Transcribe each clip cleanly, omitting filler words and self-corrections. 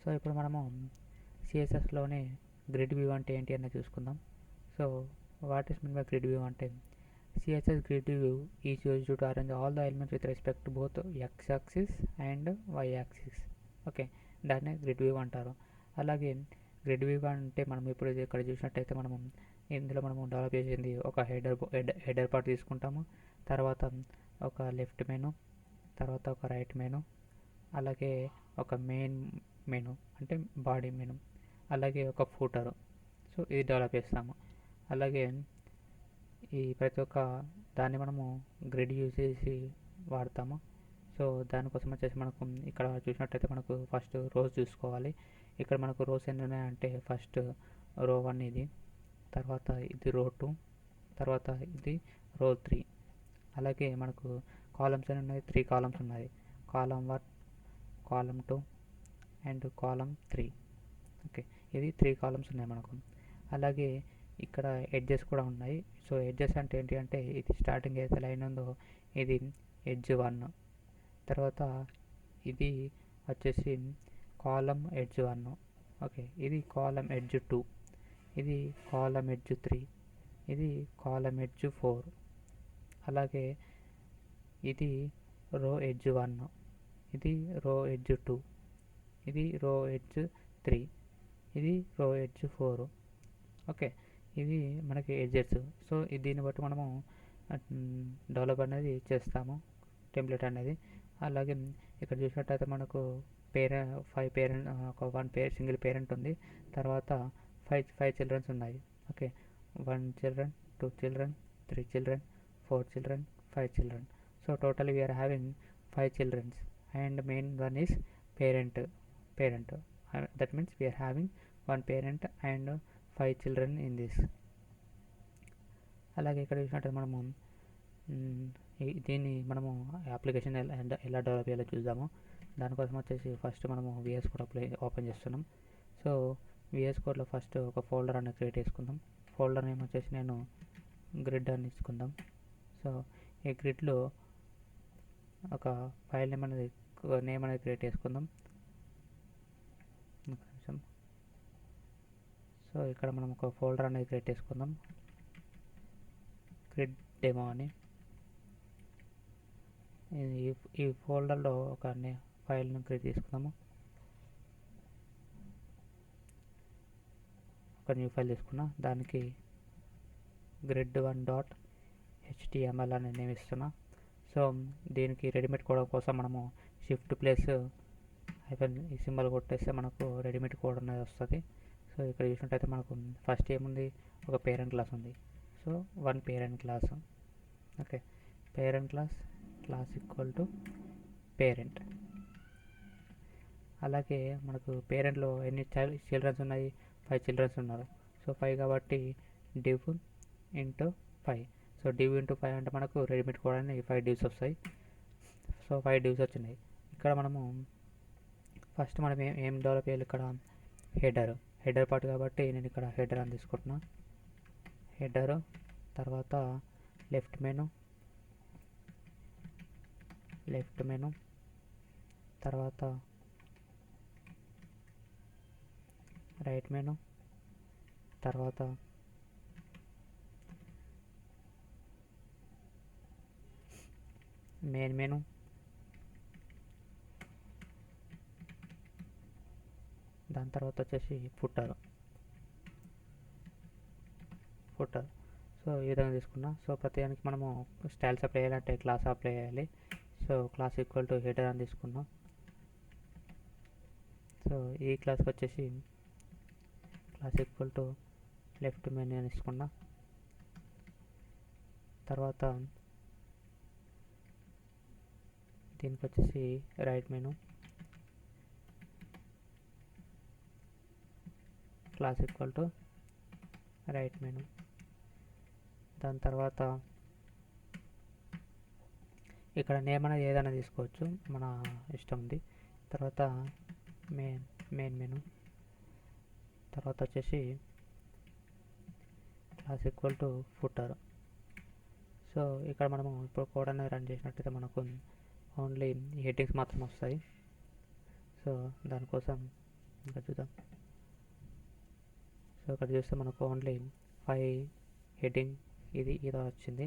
So ఇప్పుడు మనము సిఎస్ఎస్లోనే grid view అంటే ఏంటి అనేది చూసుకుందాం. So what is mean by grid view అంటే CSS grid view is used to arrange all the elements with respect to both x-axis and y-axis. Okay, దాన్నే grid view అంటారు. అలాగే గ్రిడ్ వ్యూ అంటే మనం ఇప్పుడు ఇక్కడ చూసినట్టయితే మనము ఇందులో మనము డెవలప్ చేసింది ఒక హెడర్ పార్ట్ తీసుకుంటాము, తర్వాత ఒక లెఫ్ట్ మెను, తర్వాత ఒక రైట్ మెను, అలాగే ఒక మెయిన్ మెను అంటే బాడీ మెను, అలాగే ఒక ఫూటరు. సో ఇది డెవలప్ చేస్తాము. అలాగే ఈ ప్రతి ఒక్క దాన్ని మనము గ్రిడ్ యూజ్ చేసి వాడతాము. సో దానికోసం వచ్చేసి మనకు ఇక్కడ చూసినట్టయితే మనకు ఫస్ట్ రోస్ చూసుకోవాలి. ఇక్కడ మనకు రోస్ ఎన్ని ఉన్నాయంటే ఫస్ట్ రో 1 ఇది, తర్వాత ఇది రో 2, తర్వాత ఇది రో 3. అలాగే మనకు కాలమ్స్ ఎన్ని ఉన్నాయి, 3 కాలమ్స్ ఉన్నాయి. Column 1, column 2 and column 3. Okay, ఇది 3 కాలమ్స్ ఉన్నాయి మనకు. అలాగే ఇక్కడ ఎడ్జెస్ కూడా ఉన్నాయి. సో ఎడ్జెస్ అంటే ఏంటి అంటే ఇది స్టార్టింగ్ ఏదైతే లైన్ ఉందో ఇది ఎడ్జ్ 1, తర్వాత ఇది వచ్చేసి కాలమ్ ఎడ్జ్ 1. ఓకే, ఇది కాలమ్ ఎడ్జ్ 2, ఇది కాలమ్ ఎడ్జ్ 3, ఇది కాలమ్ ఎడ్జ్ 4. అలాగే ఇది రో ఎడ్జ్ 1, ఇది రో ఎడ్జ్ 2, ఇది రో ఎడ్జ్ 3, ఇది రో ఎడ్జ్ 4. ఓకే, ఇవి మనకి ఎడ్జెస్. సో దీన్ని బట్టి మనము డెవలప్ అనేది చేస్తాము, టెంప్లెట్ అనేది. అలాగే ఇక్కడ చూసినట్టయితే మనకు సింగిల్ పేరెంట్ ఉంది, తర్వాత ఫైవ్ చిల్డ్రన్స్ ఉన్నాయి. Okay, 1 children, 2 children, 3 children, 4 children, 5 children. So total we are having 5 childrens and main one is parent. That means we are having 1 parent and 5 children in this. అలాగే ఇక్కడ చూసినట్టు మనము దీన్ని మనము అప్లికేషన్ ఎలా డెవలప్ చేయాలో చూద్దాము. దానికోసం వచ్చేసి ఫస్ట్ మనము VS కోడ్ ఓపెన్ చేస్తున్నాం. సో VS కోడ్లో ఫస్ట్ ఒక ఫోల్డర్ అనేది క్రియేట్ చేసుకుందాం. ఫోల్డర్ నేమ్ వచ్చేసి నేను గ్రిడ్ అని తీసుకుందాం. సో ఈ గ్రిడ్లో ఒక ఫైల్ నేమ్ అనేది క్రియేట్ చేసుకుందాం. సో ఇక్కడ మనం ఒక ఫోల్డర్ అనేది క్రియేట్ చేసుకుందాం, గ్రిడ్ డెమో అని. ఈ ఫోల్డర్లో ఒక ఫైల్ను క్రియేట్ చేసుకుందాము. ఒక న్యూ ఫైల్ తీసుకున్నా, దానికి grid1.html అని నేమ్ ఇస్తున్నా. సో దీనికి రెడీమేడ్ కోడ్ కోసం మనము షిఫ్ట్ ప్లస్ హైఫెన్ ఈ సింబల్ కొట్టేస్తే మనకు రెడీమేడ్ కోడ్ అనేది వస్తుంది. సో ఇక్కడ చూసినట్టయితే మనకు ఫస్ట్ ఏముంది, ఒక పేరెంట్ క్లాస్ ఉంది. So 1 parent class. Okay, parent class equal to parent. అలాగే మనకు పేరెంట్లో ఎన్ని చిల్డ్రన్స్ ఉన్నాయి, 5 చిల్డ్రన్స్ ఉన్నారు. సో 5 కాబట్టి div into 5. So div into 5 అంటే మనకు రెడీమేడ్ కోడ్ అని 5 divs వస్తాయి. సో 5 divs వచ్చినాయి. ఇక్కడ మనము ఫస్ట్ మనం ఏం డెవలప్ చేయాలి, ఇక్కడ హెడర్ పార్ట్ కాబట్టి నేను ఇక్కడ హెడర్ అని తీసుకుంటున్నా. హెడర్, తర్వాత లెఫ్ట్ మెను, తర్వాత రైట్ మెను, తర్వాత మెయిన్ మెను, దాని తర్వాత వచ్చేసి ఫుటర్. సో ఈ విధంగా తీసుకున్నా. సో ప్రతిదానికి మనము స్టైల్స్ అప్లై చేయాలంటే క్లాస్ అప్లై చేయాలి. So class equal to header అని తీసుకున్నాం. సో ఈ క్లాస్కి వచ్చేసి class equal to left menu అని తీసుకున్నా. తర్వాత దీనికి వచ్చేసి right menu, class equal to right menu. దాని తర్వాత ఇక్కడ నేమ్ అనేది ఏదైనా తీసుకోవచ్చు, మన ఇష్టం ఉంది. తర్వాత మెయిన్ మెను, తర్వాత వచ్చేసి class equal to footer. So ఇక్కడ మనము ఇప్పుడు కోడ్ అనేది రన్ చేసినట్టయితే మనకు ఓన్లీ హెడ్డింగ్స్ మాత్రం వస్తాయి. సో దానికోసం ఇంకా చూద్దాం. సో ఇక్కడ చూస్తే మనకు ఓన్లీ 5 హెడ్డింగ్ ఇది ఇలా వచ్చింది.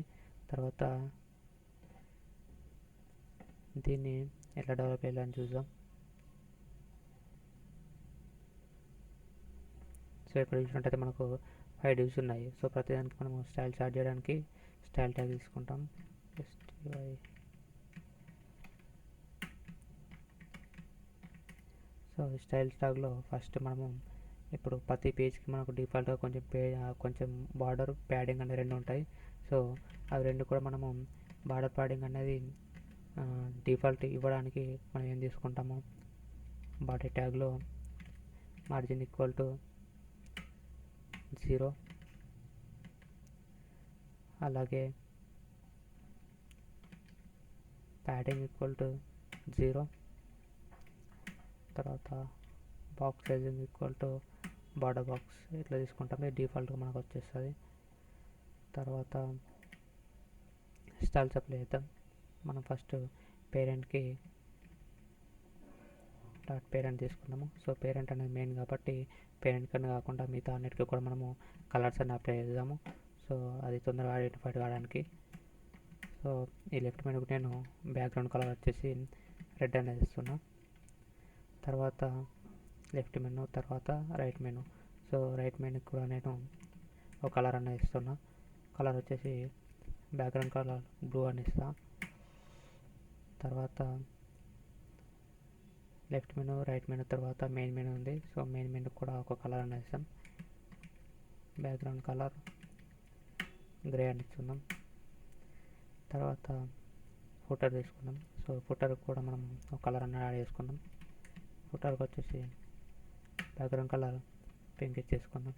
తర్వాత దీన్ని ఎలా డెవలప్ చేయాలని చూద్దాం. సో ఇక్కడ చూసినట్టయితే మనకు 5 డివ్స్ ఉన్నాయి. సో ప్రతిదానికి మనము స్టైల్ స్టార్ట్ చేయడానికి స్టైల్ ట్యాగ్ తీసుకుంటాం. సో స్టైల్ ట్యాగ్లో ఫస్ట్ మనము ఇప్పుడు ప్రతి పేజ్కి మనకు డిఫాల్ట్గా కొంచెం బార్డర్ ప్యాడింగ్ అనేది 2 ఉంటాయి. సో అవి 2 కూడా మనము బార్డర్ ప్యాడింగ్ అనేది డిఫాల్ట్ ఇవ్వడానికి మనం ఏం తీసుకుంటాము, బాడీ ట్యాగ్లో మార్జిన్ ఈక్వల్ టు 0, అలాగే ప్యాడింగ్ ఈక్వల్ టు 0, తర్వాత box sizing equal to border box ఇట్లా తీసుకుంటాం. ఇది డిఫాల్ట్గా మనకు వచ్చేస్తుంది. తర్వాత స్టైల్స్ అప్లై చేద్దాం. మనం ఫస్ట్ పేరెంట్కి డాట్ పేరెంట్ తీసుకుందాము. సో పేరెంట్ అనేది మెయిన్ కాబట్టి పేరెంట్ కన్నా కాకుండా మిగతా అన్నిటికీ కూడా మనము కలర్స్ అన్ని అప్లై చేద్దాము. సో అది తొందరగా ఐడెంటిఫైడ్ కావడానికి. సో ఈ లెఫ్ట్ మెనూకి నేను బ్యాక్గ్రౌండ్ కలర్ వచ్చేసి రెడ్ అనేది ఇస్తున్నా. తర్వాత లెఫ్ట్ మెనూ, తర్వాత రైట్ మెనూ. సో రైట్ మెనూకి కూడా నేను ఒక కలర్ అనేది ఇస్తున్నా. కలర్ వచ్చేసి బ్యాక్గ్రౌండ్ కలర్ బ్లూ అని ఇస్తా. తర్వాత లెఫ్ట్ మెనూ, రైట్ మెనూ తర్వాత మెయిన్ మెనూ ఉంది. సో మెయిన్ మెనూ కూడా ఒక కలర్ అనేది ఇస్తాం. బ్యాక్గ్రౌండ్ కలర్ గ్రే అని ఇస్తున్నాం. తర్వాత ఫుటర్ తీసుకుందాం. సో ఫుటర్ కూడా మనం ఒక కలర్ అనేది యాడ్ చేసుకుందాం. ఫుటర్కి వచ్చేసి బ్యాక్గ్రౌండ్ కలర్ పింక్ ఇచ్చేసుకుందాం.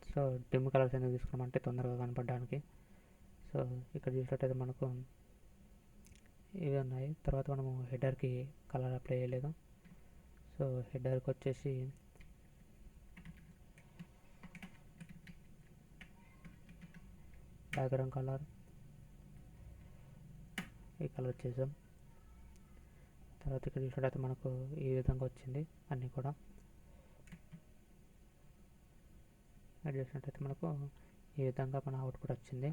సో డిమ్ కలర్స్ ఎందుకు తీసుకున్నామంటే తొందరగా కనపడడానికి. సో ఇక్కడ చూసినట్టయితే మనకు ఇవి ఉన్నాయి. తర్వాత మనము హెడర్కి కలర్ అప్లై చేయలేదు. సో హెడర్కి వచ్చేసి బ్యాక్గ్రౌండ్ కలర్ ఈ కలర్ వచ్చేసాం. తర్వాత ఇక్కడ చూసినట్టయితే మనకు ఈ విధంగా వచ్చింది అన్నీ కూడా. యాడ్ చేసినట్టయితే మనకు ఈ విధంగా మన అవుట్పుట్ వచ్చింది.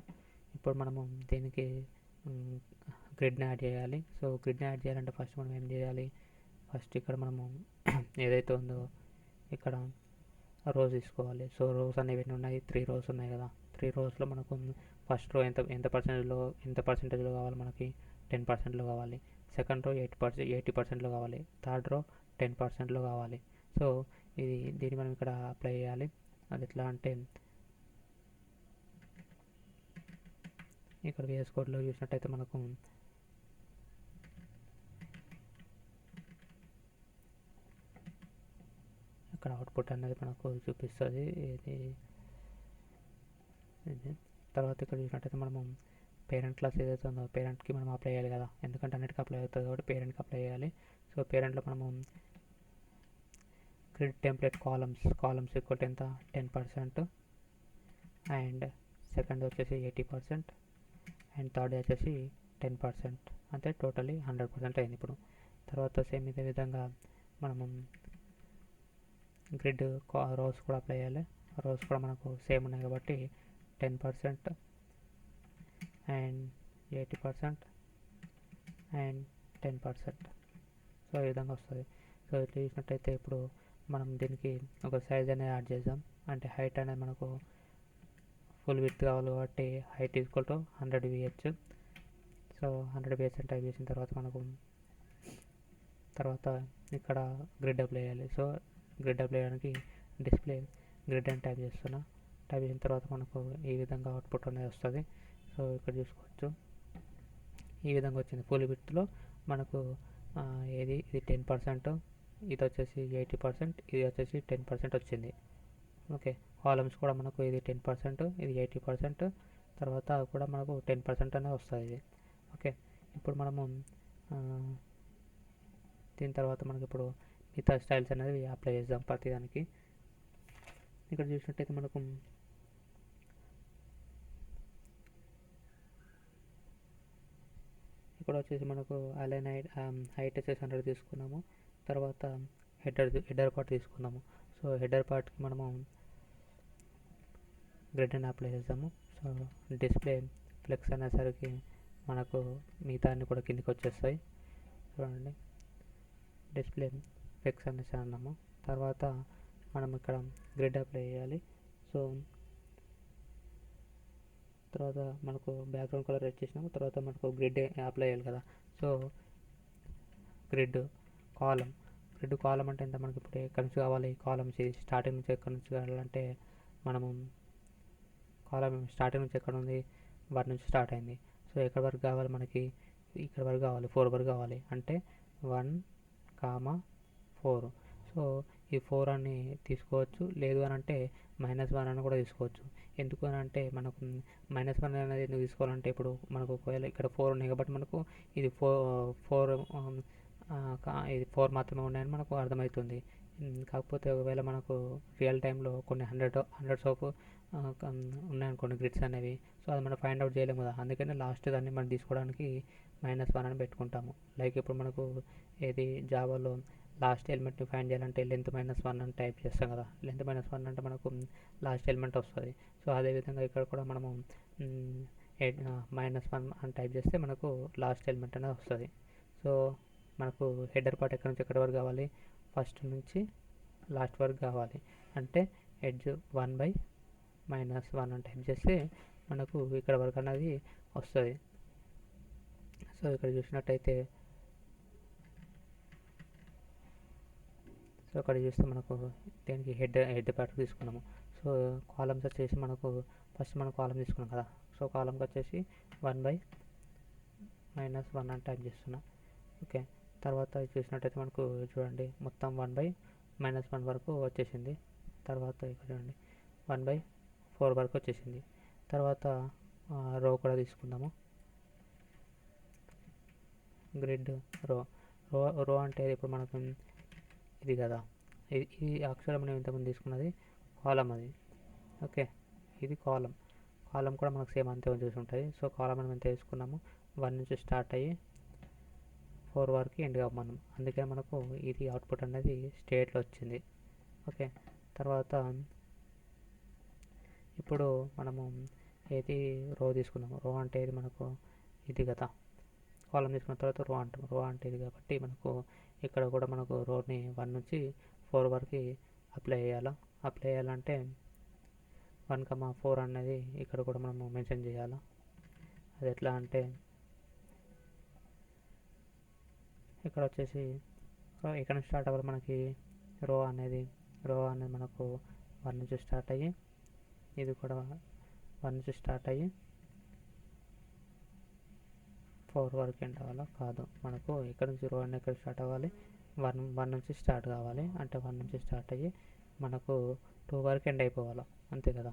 ఇప్పుడు మనము దీనికి గ్రిడ్ని యాడ్ చేయాలి. సో గ్రిడ్ని యాడ్ చేయాలంటే ఫస్ట్ మనం ఏం చేయాలి, ఫస్ట్ ఇక్కడ మనము ఏదైతే ఉందో ఇక్కడ రోస్ తీసుకోవాలి. సో రోస్ అనేవి ఎన్ని ఉన్నాయి, 3 రోస్ ఉన్నాయి కదా. 3 రోస్లో మనకు ఫస్ట్ రో ఎంత పర్సెంటేజ్లో కావాలి మనకి, 10%లో కావాలి. సెకండ్ రో 80%లో కావాలి. థర్డ్ రో 10%లో కావాలి. సో దీన్ని మనం ఇక్కడ అప్లై చేయాలి. అది ఎట్లా అంటే ఇక్కడ VS కోడ్లో చూసినట్టయితే మనకు ఇక్కడ అవుట్పుట్ అనేది మనకు చూపిస్తుంది. ఇది తర్వాత ఇక్కడ చూసినట్టయితే మనము పేరెంట్ క్లాస్ ఏదైతే ఉందో పేరెంట్కి మనం అప్లై చేయాలి కదా, ఎందుకంటే అన్నిటికీ అప్లై అవుతుంది కాబట్టి పేరెంట్కి అప్లై చేయాలి. సో పేరెంట్లో మనము గ్రిడ్ టెంప్లెట్ కాలమ్స్ ఈక్వల్ ఎంత 10%, అండ్ సెకండ్ వచ్చేసి 80%, అండ్ థర్డ్ వచ్చేసి 10%. అంటే టోటలీ 100% అయింది ఇప్పుడు. తర్వాత సేమ్ ఇదే విధంగా మనము గ్రిడ్ రోస్ కూడా అప్లై చేయాలి. రోస్ కూడా మనకు సేమ్ ఉన్నాయి కాబట్టి 10% అండ్ 80% అండ్ 10%. సో ఈ విధంగా వస్తుంది. సో ఇట్లా చూసినట్టయితే ఇప్పుడు మనం దీనికి ఒక సైజ్ అనేది యాడ్ చేద్దాం. అంటే హైట్ అనేది మనకు ఫుల్ విడ్త్ కావాలి కాబట్టి height equal to 100 VH. So 100 VH అని టైప్ చేసిన తర్వాత మనకు తర్వాత ఇక్కడ గ్రిడ్ అప్లై చేయాలి. సో గ్రిడ్ అప్లై చేయడానికి డిస్ప్లే గ్రిడ్ అని టైప్ చేస్తున్నా. టైప్ చేసిన తర్వాత మనకు ఈ విధంగా అవుట్పుట్ అనేది వస్తుంది. సో ఇక్కడ చూసుకోవచ్చు ఈ విధంగా వచ్చింది. ఫుల్ విడ్త్లో మనకు ఇది 10%, ఇది వచ్చేసి 80%, ఇది వచ్చేసి 10% వచ్చింది. ఓకే, కాలమ్స్ కూడా మనకు ఇది 10%, ఇది 80%, తర్వాత కూడా మనకు 10% అనేది వస్తుంది ఇది. ఓకే, ఇప్పుడు మనము దీని తర్వాత మనకి ఇప్పుడు మిగతా స్టైల్స్ అనేది అప్లై చేద్దాం ప్రతిదానికి. ఇక్కడ చూసినట్టయితే మనకు ఇక్కడ వచ్చేసి మనకు అలైన్ హైట్ వచ్చేసి 100 తీసుకున్నాము. తర్వాత హెడర్ పార్ట్ తీసుకుందాము. సో హెడర్ పార్ట్కి మనము గ్రిడ్ అని అప్లై చేద్దాము. సో డిస్ప్లే ఫ్లెక్స్ అనేసరికి మనకు మిగతా అన్ని కూడా కిందికి వచ్చేస్తాయి. చూడండి, డిస్ప్లే ఫ్లెక్స్ అనేసి అన్నాము. తర్వాత మనం ఇక్కడ గ్రిడ్ అప్లై చేయాలి. సో తర్వాత మనకు బ్యాక్గ్రౌండ్ కలర్ సెట్ చేసినాము. తర్వాత మనకు గ్రిడ్ అప్లై చేయాలి కదా. సో గ్రిడ్ కాలం అంటే ఎంత, మనకి ఇప్పుడు ఎక్కడి నుంచి కావాలి కాలమ్స్, స్టార్టింగ్ నుంచి ఎక్కడి నుంచి కావాలంటే మనము కాలం స్టార్టింగ్ నుంచి ఎక్కడ ఉంది, వాటి నుంచి స్టార్ట్ అయింది. సో ఎక్కడి వరకు కావాలి మనకి, ఇక్కడ వరకు కావాలి, 4 వరకు కావాలి. అంటే 1, 4. సో ఈ 4 అని తీసుకోవచ్చు, లేదు అని అంటే -1 అని కూడా తీసుకోవచ్చు. ఎందుకు అని అంటే మనకు -1 అనేది ఎందుకు తీసుకోవాలంటే, ఇప్పుడు మనకు ఒకవేళ ఇక్కడ 4 ఉన్నాయి కాబట్టి మనకు ఇది 4 ఇది 4 మాత్రమే ఉన్నాయని మనకు అర్థమవుతుంది. కాకపోతే ఒకవేళ మనకు రియల్ టైంలో కొన్ని హండ్రెడ్స్ ఆఫ్ ఉన్నాయనుకోండి గ్రిడ్స్ అనేవి, సో అది మనం ఫైండ్ అవుట్ చేయలేము కదా. అందుకని లాస్ట్ దాన్ని మనం తీసుకోవడానికి -1 అని పెట్టుకుంటాము. లైక్ ఇప్పుడు మనకు ఏది జావాలో లాస్ట్ ఎలిమెంట్ని ఫైండ్ చేయాలంటే లెంత్ -1 అని టైప్ చేస్తాం కదా. లెంత్ -1 అంటే మనకు లాస్ట్ ఎలిమెంట్ వస్తుంది. సో అదేవిధంగా ఇక్కడ కూడా మనము -1 అని టైప్ చేస్తే మనకు లాస్ట్ ఎలిమెంట్ అనేది వస్తుంది. సో మనకు హెడర్ పార్ట్ ఎక్కడి నుంచి ఎక్కడి వరకు కావాలి, ఫస్ట్ నుంచి లాస్ట్ వరకు కావాలి. అంటే ఎడ్జ్ 1/-1 అని టైప్ చేస్తే మనకు ఇక్కడ వరకు అనేది వస్తుంది. సో ఇక్కడ చూసినట్టయితే, సో ఇక్కడ చూస్తే మనకు దీనికి హెడ్ పార్ట్ తీసుకున్నాము. సో కాలమ్స్ వచ్చేసి మనకు ఫస్ట్ మనం కాలం తీసుకున్నాం కదా. సో కాలంకి వచ్చేసి 1/-1 అని టైప్ చేస్తున్నాం. ఓకే, తర్వాత చూసినట్టయితే మనకు చూడండి మొత్తం 1/-1 వరకు వచ్చేసింది. తర్వాత ఇక్కడ చూడండి 1/4 వరకు వచ్చేసింది. తర్వాత రో కూడా తీసుకుందాము. గ్రిడ్ రో అంటే ఇప్పుడు మనకు ఇది కదా, ఇది యాక్చువల్గా మనం ఇంతకుముందు తీసుకున్నది కాలం అది. ఓకే, ఇది కాలం కూడా మనకు సేమ్ అంతే చూసి ఉంటుంది. సో కాలం మనం ఎంత తీసుకున్నాము, 1 నుంచి స్టార్ట్ అయ్యి 4 వరకు ఎండ్ మనం, అందుకే మనకు ఇది అవుట్పుట్ అనేది స్టేట్లో వచ్చింది. ఓకే, తర్వాత ఇప్పుడు మనము ఏది రో తీసుకున్నాము. రో అంటే ఇది మనకు ఇది కదా, కాలం తీసుకున్న తర్వాత రో అంటాం. రో అంటే ఇది కాబట్టి మనకు ఇక్కడ కూడా మనకు రోని 1 నుంచి 4 వరకు అప్లై చేయాలంటే 1,4 అనేది ఇక్కడ కూడా మనము మెన్షన్ చేయాలి. అది ఎట్లా అంటే ఇక్కడ వచ్చేసి ఇక్కడ నుంచి స్టార్ట్ అవ్వాలి మనకి రో అనేది మనకు 1 నుంచి స్టార్ట్ అయ్యి, ఇది కూడా 1 నుంచి స్టార్ట్ అయ్యి 4 వరకు ఎండ్ అవ్వాలా, కాదు మనకు ఇక్కడ నుంచి రో అనేది ఇక్కడ స్టార్ట్ అవ్వాలి, 1 నుంచి స్టార్ట్ కావాలి. అంటే 1 నుంచి స్టార్ట్ అయ్యి మనకు 2 వరకు ఎండ్ అయిపోవాలా, అంతే కదా.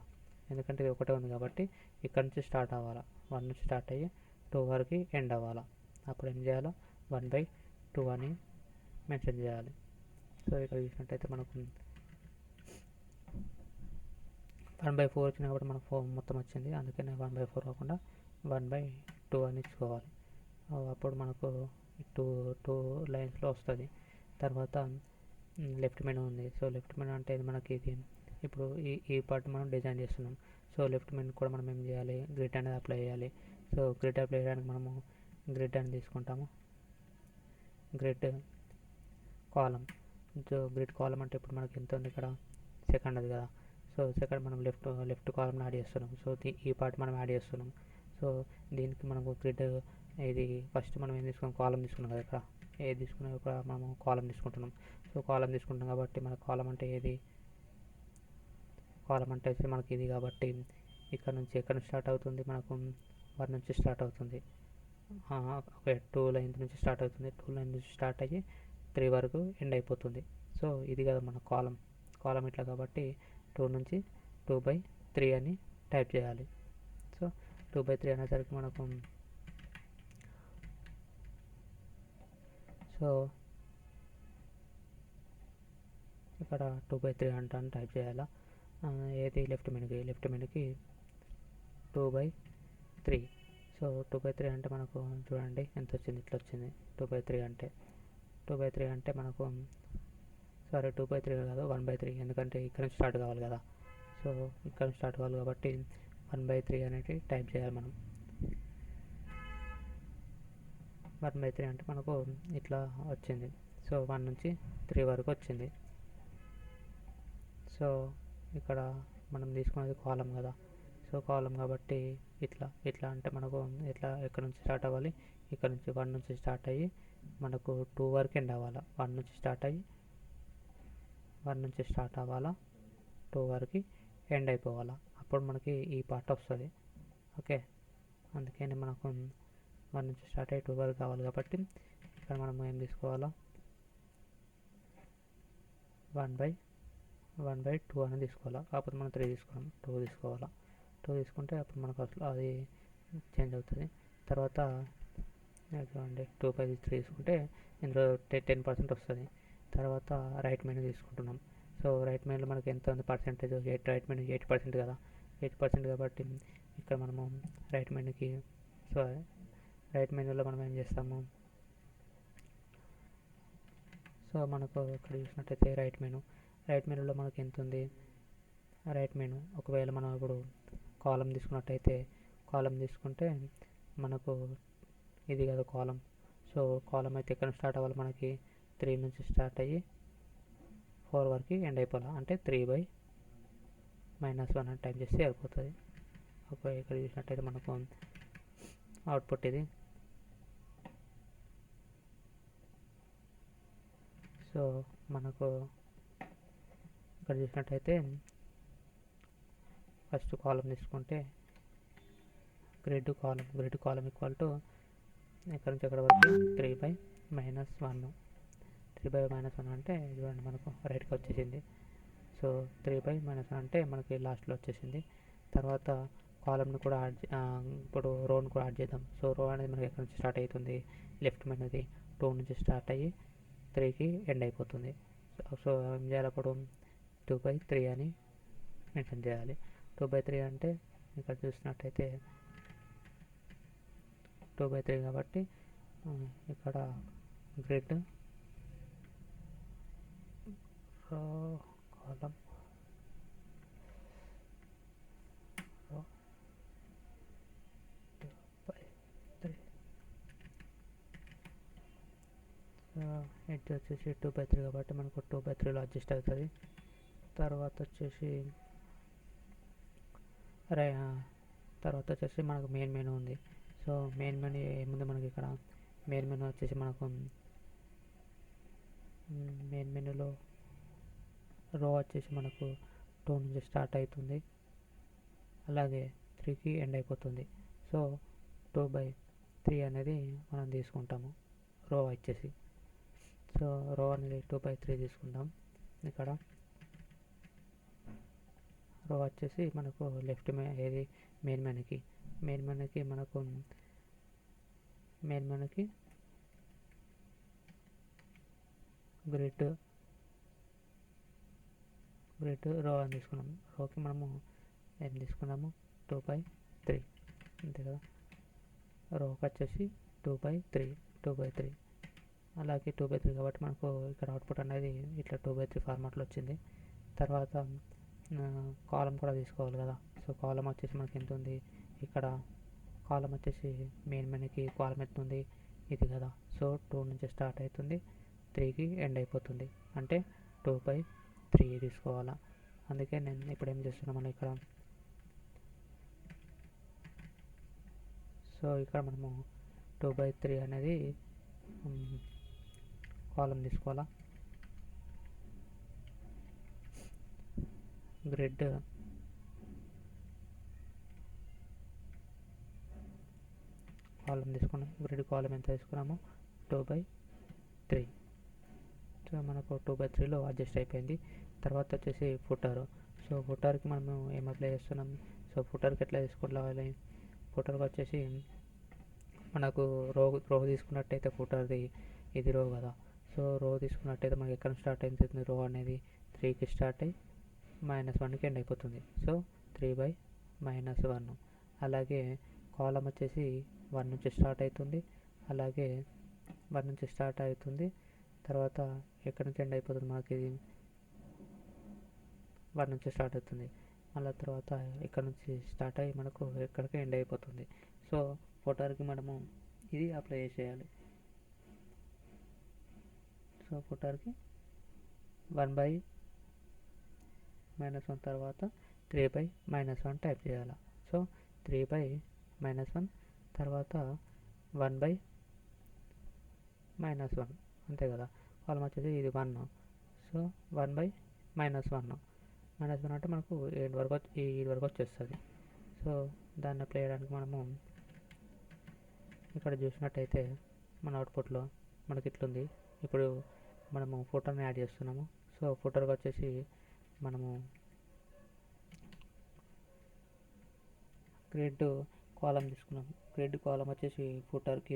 ఎందుకంటే ఇది ఒకటే ఉంది కాబట్టి ఇక్కడ నుంచి స్టార్ట్ అవ్వాలా, 1 నుంచి స్టార్ట్ అయ్యి 2 వరకు ఎండ్ అవ్వాలా. అప్పుడు ఏం చేయాలా, 1/2 అని మెన్షన్ చేయాలి. సో ఇక్కడ చూసినట్టయితే మనకు 1/4 వచ్చింది కాబట్టి మనకు 4 మొత్తం వచ్చింది. అందుకని 1/4 కాకుండా 1/2 అని ఇచ్చుకోవాలి. అప్పుడు మనకు టూ లైన్స్లో వస్తుంది. తర్వాత లెఫ్ట్ మెనూ ఉంది. సో లెఫ్ట్ మెనూ అంటే ఇది మనకి ఇది ఇప్పుడు ఈ పార్ట్ మనం డిజైన్ చేస్తున్నాం. సో లెఫ్ట్ మెనూ కూడా మనం ఏం చేయాలి, గ్రిడ్ అనేది అప్లై చేయాలి. సో గ్రిడ్ అప్లై చేయడానికి మనము గ్రిడ్ అని తీసుకుంటాము. గ్రిడ్ కాలం. సో గ్రిడ్ కాలం అంటే ఇప్పుడు మనకి ఎంత ఉంది, ఇక్కడ సెకండ్ అది కదా. సో సెకండ్ మనం లెఫ్ట్ కాలంని యాడ్ చేస్తున్నాం. సో ఈ పార్ట్ మనం యాడ్ చేస్తున్నాం. సో దీనికి మనము గ్రిడ్ ఇది ఫస్ట్ మనం ఏం తీసుకున్నాం, కాలం తీసుకున్నాం కదా. ఇక్కడ ఏది తీసుకున్నాం, ఇక్కడ మనము కాలం తీసుకుంటున్నాం. సో కాలం తీసుకుంటాం కాబట్టి మన కాలం అంటే ఏది, కాలం అంటే వచ్చి మనకి ఇది కాబట్టి ఇక్కడ నుంచి ఎక్కడ నుంచి స్టార్ట్ అవుతుంది, మనకు 1 నుంచి స్టార్ట్ అవుతుంది. ఓకే, 2 లైన్స్ నుంచి స్టార్ట్ అవుతుంది. 2 లైన్స్ నుంచి స్టార్ట్ అయ్యి 3 వరకు ఎండ్ అయిపోతుంది. సో ఇది కదా మన కాలం ఇట్లా కాబట్టి 2 నుంచి 2/3 అని టైప్ చేయాలి. సో 2/3 అనేసరికి మనకు సో ఇక్కడ 2/3 అని టైప్ చేయాలా. ఏది లెఫ్ట్ మెనూకి 2/3. సో 2/3 అంటే మనకు చూడండి ఎంత వచ్చింది, ఇట్లా వచ్చింది 2/3 అంటే. 2/3 అంటే మనకు సారీ 2/3 కాదు 1/3, ఎందుకంటే ఇక్కడ నుంచి స్టార్ట్ కావాలి కదా. సో ఇక్కడ నుంచి స్టార్ట్ కావాలి కాబట్టి 1/3 అనేది టైప్ చేయాలి మనం. 1/3 అంటే మనకు ఇట్లా వచ్చింది. సో 1 నుంచి 3 వరకు వచ్చింది. సో ఇక్కడ మనం తీసుకున్నది కాలం కదా. సో కాలం కాబట్టి ఇట్లా అంటే మనకు ఎక్కడ నుంచి స్టార్ట్ అవ్వాలి, ఇక్కడ నుంచి 1 నుంచి స్టార్ట్ అయ్యి మనకు 2 వరకు ఎండ్ అవ్వాలి. 1 నుంచి స్టార్ట్ అవ్వాలా 2 వరకు ఎండ్ అయిపోవాలా. అప్పుడు మనకి ఈ పార్ట్ వస్తుంది. ఓకే, అందుకని మనకు 1 నుంచి స్టార్ట్ అయ్యి 2 వరకు కావాలి కాబట్టి ఇక్కడ మనం ఏం తీసుకోవాలా, 1/2 అని తీసుకోవాలా. కాకపోతే మనం 3 తీసుకున్నాం, 2 తీసుకోవాలా. 2 తీసుకుంటే అప్పుడు మనకు అసలు అది చేంజ్ అవుతుంది. తర్వాత చూడండి 2/3 తీసుకుంటే ఇందులో 10% వస్తుంది. తర్వాత రైట్ మెనూ తీసుకుంటున్నాం. సో రైట్ మెనూలో మనకి ఎంత ఉంది పర్సెంటేజ్, రైట్ మెనూ 80% కదా. 80% కాబట్టి ఇక్కడ మనము రైట్ మెనూకి రైట్ మెనూలో మనం ఏం చేస్తాము, సో మనకు ఇక్కడ చూసినట్టయితే రైట్ మెనూలో మనకి ఎంత ఉంది, రైట్ మెనూ ఒకవేళ మనం ఇప్పుడు కాలం తీసుకున్నట్టయితే తీసుకుంటే మనకు ఇది కదా కాలం. సో కాలం అయితే ఎక్కడ స్టార్ట్ అవ్వాలి, మనకి 3 నుంచి స్టార్ట్ అయ్యి 4 వరకు ఎండ్ అయిపోవాలి. అంటే 3/-1 అని టైప్ చేస్తే అయిపోతుంది. ఓకే, ఇక్కడ చూసినట్టయితే మనకు అవుట్పుట్ ఇది. సో మనకు ఇక్కడ చూసినట్టయితే ఫస్ట్ కాలం తీసుకుంటే గ్రిడ్ కాలం ఈక్వల్ టు ఇక్కడ నుంచి ఎక్కడ వరకు 3/-1. 3/-1 అంటే చూడండి మనకు రైట్కి వచ్చేసింది. సో 3/-1 అంటే మనకి లాస్ట్లో వచ్చేసింది. తర్వాత కాలంని కూడా ఇప్పుడు రోని కూడా యాడ్ చేద్దాం. సో రో అనేది మనకి ఎక్కడ నుంచి స్టార్ట్ అవుతుంది, లెఫ్ట్ మెనూది 2 నుంచి స్టార్ట్ అయ్యి 3కి ఎండ్ అయిపోతుంది. సో ఏం చేయాలి, అప్పుడు 2/3 అని మెన్షన్ చేయాలి. 2/3 అంటే ఇక్కడ చూసినట్టయితే 2/3 కాబట్టి ఇక్కడ గ్రిడ్ రో కాలం రో 2/3 ఇది వచ్చేసి 2/3 కాబట్టి మనకు 2/3లో అడ్జస్ట్ అవుతుంది. తర్వాత వచ్చేసి మనకు మెయిన్ మెనూ ఉంది. సో మెయిన్ మెనూ ఏముంది మనకి ఇక్కడ, మెయిన్ మెనూ వచ్చేసి మనకు మెయిన్ మెనూలో రో వచ్చేసి మనకు 2 నుంచి స్టార్ట్ అవుతుంది, అలాగే 3కి ఎండ్ అయిపోతుంది. సో 2/3 అనేది మనం తీసుకుంటాము రో వచ్చేసి. సో రో అనేది 2/3 తీసుకుంటాం. ఇక్కడ రో వచ్చేసి మనకు లెఫ్ట్ ఏది మెయిన్ మెనూకి మనకు మెయిన్ మెనూకి గ్రిడ్ రో అని తీసుకున్నాము. రోకి మనము ఏం తీసుకున్నాము 2/3 అంతే కదా. రోకి వచ్చేసి 2/3 అలాగే 2/3 కాబట్టి మనకు ఇక్కడ అవుట్పుట్ అనేది ఇట్లా 2/3 ఫార్మాట్లో వచ్చింది. తర్వాత కాలం కూడా తీసుకోవాలి కదా. సో కాలం వచ్చేసి మనకి ఎంత ఉంది, ఇక్కడ కాలం వచ్చేసి మెయిన్ మెనూకి కాలం ఎంత ఉంది ఇది కదా. సో 2 నుంచి స్టార్ట్ అవుతుంది, 3కి ఎండ్ అయిపోతుంది, అంటే 2/3 తీసుకోవాలా. అందుకే నేను ఇప్పుడు ఏం చేస్తున్నాము ఇక్కడ, సో ఇక్కడ మనము 2/3 అనేది కాలం తీసుకోవాలా. గ్రిడ్ కాలం తీసుకున్నాం. గ్రిడ్ కాలం ఎంత తీసుకున్నాము 2/3. సో మనకు 2/3లో అడ్జస్ట్ అయిపోయింది. తర్వాత వచ్చేసి ఫుటర్. సో ఫుటర్కి మనము ఏం అప్లై చేస్తున్నాం, సో ఫుటర్కి ఎట్లా తీసుకోవాలి, ఫుటర్కి వచ్చేసి మనకు రో తీసుకున్నట్టయితే ఫుటర్ది ఇది రో కదా. సో రో తీసుకున్నట్టయితే మనకి ఎక్కడ స్టార్ట్ అవుతుంది, రో అనేది 3కి స్టార్ట్ అయ్యి -1కి ఎండ్ అయిపోతుంది. సో 3/-1. అలాగే కాలం వచ్చేసి 1 నుంచి స్టార్ట్ అవుతుంది, అలాగే 1 నుంచి స్టార్ట్ అవుతుంది, తర్వాత ఎక్కడి నుంచి ఎండ్ అయిపోతుంది మనకి ఇది 1 నుంచి స్టార్ట్ అవుతుంది. మళ్ళీ తర్వాత ఇక్కడ నుంచి స్టార్ట్ అయ్యి మనకు ఎక్కడికి ఎండ్ అయిపోతుంది. సో ఫుటర్కి మనము ఇది అప్లై చేసేయాలి. సో ఫుటర్కి 1/-1 తర్వాత 3/-1 టైప్ చేయాలి. సో 3/-1 తర్వాత 1/-1 అంతే కదా. కాలం వచ్చేసి ఇది 1. సో 1/-1 అంటే మనకు ఈ వరకు వచ్చేస్తుంది. సో దాన్ని అప్లై చేయడానికి మనము ఇక్కడ చూసినట్టయితే మన అవుట్పుట్లో మనకి ఇట్లుంది. ఇప్పుడు మనము ఫోటోని యాడ్ చేస్తున్నాము. సో ఫోటోకి వచ్చేసి మనము గ్రిడ్ కాలం తీసుకున్నాము. గ్రిడ్ కాలం వచ్చేసి ఫోటోకి